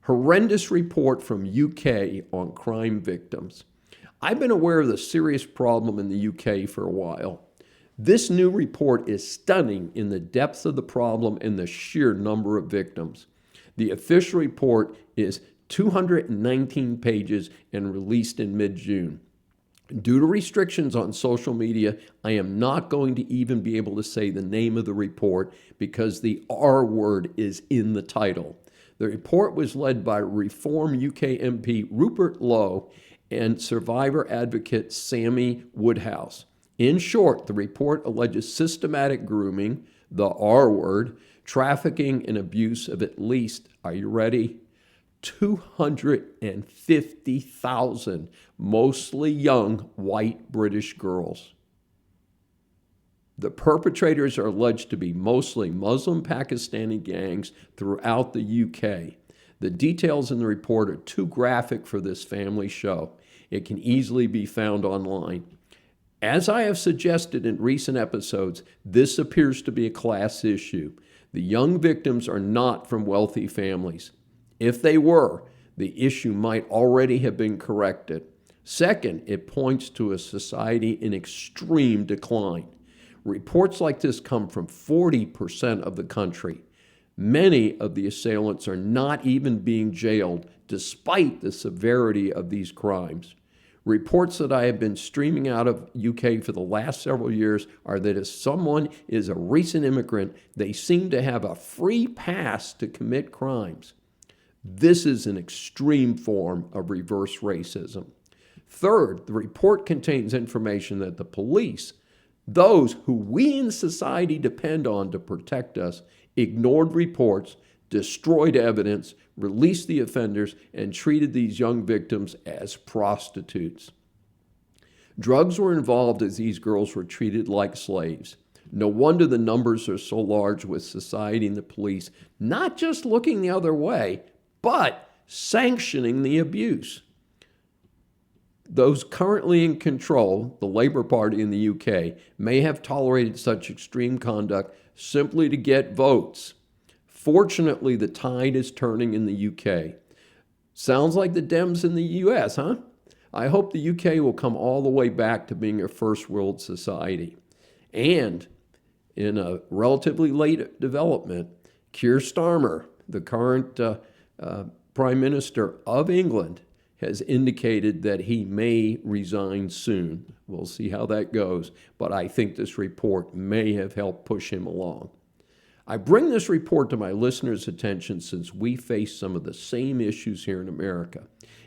Horrendous report from UK on crime victims. I've been aware of the serious problem in the UK for a while. This new report is stunning in the depth of the problem and the sheer number of victims. The official report is 219 pages and released in mid-June. Due to restrictions on social media, I am not going to even be able to say the name of the report because the R word is in the title. The report was led by Reform UK MP Rupert Lowe and survivor advocate Sammy Woodhouse. In short, the report alleges systematic grooming, the R word, trafficking and abuse of at least, are you ready? 250,000 mostly young white British girls. The perpetrators are alleged to be mostly Muslim Pakistani gangs throughout the UK. The details in the report are too graphic for this family show. It can easily be found online. As I have suggested in recent episodes, this appears to be a class issue. The young victims are not from wealthy families. If they were, the issue might already have been corrected. Second, it points to a society in extreme decline. Reports like this come from 40% of the country. Many of the assailants are not even being jailed, despite the severity of these crimes. Reports that I have been streaming out of UK for the last several years are that if someone is a recent immigrant, they seem to have a free pass to commit crimes. This is an extreme form of reverse racism. Third, the report contains information that the police, those who we in society depend on to protect us, ignored reports, destroyed evidence, released the offenders, and treated these young victims as prostitutes. Drugs were involved as these girls were treated like slaves. No wonder the numbers are so large, with society and the police not just looking the other way, but sanctioning the abuse. Those currently in control, the Labour Party in the UK, may have tolerated such extreme conduct simply to get votes. Fortunately, the tide is turning in the UK. Sounds like the Dems in the US, huh? I hope the UK will come all the way back to being a first world society. And in a relatively late development, Keir Starmer, the current Prime Minister of England, has indicated that he may resign soon. We'll see how that goes, but I think this report may have helped push him along. I bring this report to my listeners' attention since we face some of the same issues here in America.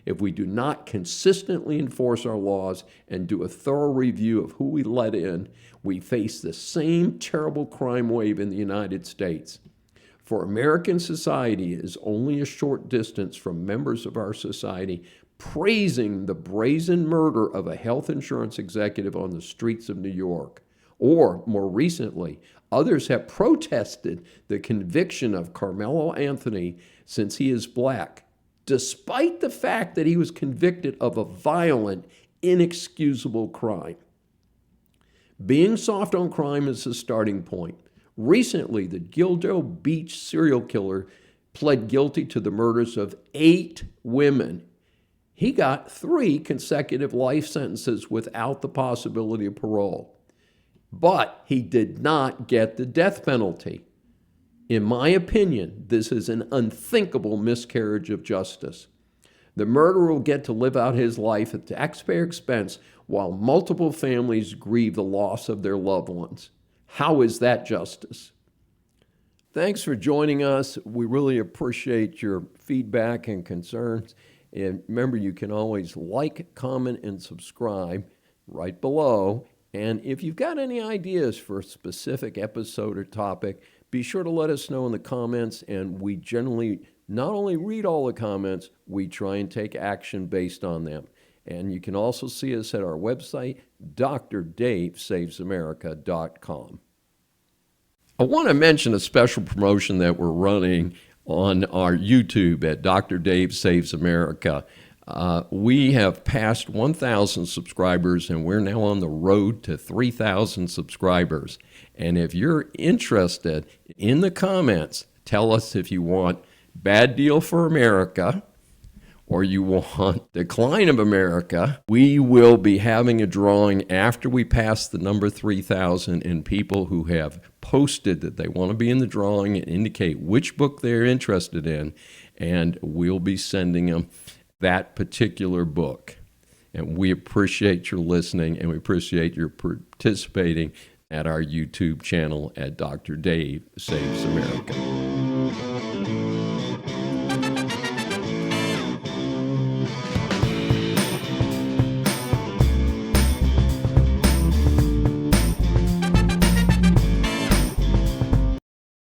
If we do not consistently enforce our laws and do a thorough review of who we let in, we face the same terrible crime wave in the United States. For American society is only a short distance from members of our society praising the brazen murder of a health insurance executive on the streets of New York. Or, more recently, others have protested the conviction of Carmelo Anthony since he is black, despite the fact that he was convicted of a violent, inexcusable crime. Being soft on crime is the starting point. Recently, the Gilgo Beach serial killer pled guilty to the murders of 8 women. He got 3 consecutive life sentences without the possibility of parole. But he did not get the death penalty. In my opinion, this is an unthinkable miscarriage of justice. The murderer will get to live out his life at taxpayer expense while multiple families grieve the loss of their loved ones. How is that justice? Thanks for joining us. We really appreciate your feedback and concerns. And remember, you can always like, comment, and subscribe right below. And if you've got any ideas for a specific episode or topic, be sure to let us know in the comments. And we generally not only read all the comments, we try and take action based on them. And you can also see us at our website, DrDaveSavesAmerica.com. I want to mention a special promotion that we're running on our YouTube at Dr. Dave Saves America. We have passed 1,000 subscribers, and we're now on the road to 3,000 subscribers. And if you're interested, in the comments, tell us if you want Bad Deal for America, or you want Decline of America, we will be having a drawing after we pass the number 3,000 in people who have posted that they want to be in the drawing and indicate which book they're interested in, and we'll be sending them that particular book. And we appreciate your listening, and we appreciate your participating at our YouTube channel at Dr. Dave Saves America.